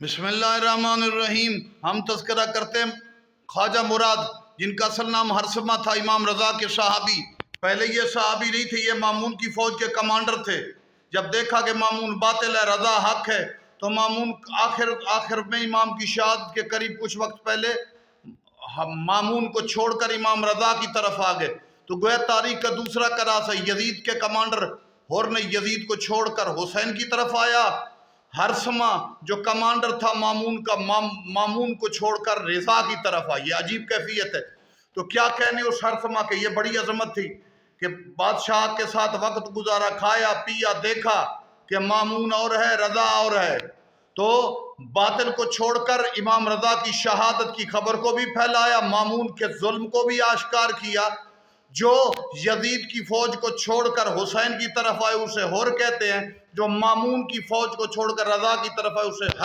बिस्मिल्लाहिर्रहमानिर्रहीम। हम तज़किरा करते हैं ख्वाजा मुराद, जिनका असल नाम हरसमा था, इमाम रज़ा के सहाबी। पहले ये सहाबी नहीं थे, ये मामून की फ़ौज के कमांडर थे। जब देखा कि मामून बातिल है, रज़ा हक है, तो मामून आखिर में इमाम की शहादत के करीब कुछ वक्त पहले मामून को छोड़कर इमाम रज़ा की तरफ आ गए। तो गोया तारीख का दूसरा करास है, यजीद के कमांडर होर ने यजीद को छोड़कर हुसैन की तरफ आया। हरसमा जो कमांडर था मामून का, मामून को छोड़कर रिजा की तरफ आई। ये अजीब कैफियत है। तो क्या कहने उस हरसमा के, ये बड़ी अजमत थी कि बादशाह के साथ वक्त गुजारा, खाया पिया, देखा कि मामून और है, रजा और है, तो बातिल को छोड़कर इमाम रजा की शहादत की खबर को भी फैलाया, मामून के जुल्म को भी आश्कार किया। जो यजीद की फौज को छोड़कर हुसैन की तरफ आए उसे होर कहते हैं, जो मामून की फौज को छोड़कर रजा की तरफ आए उसे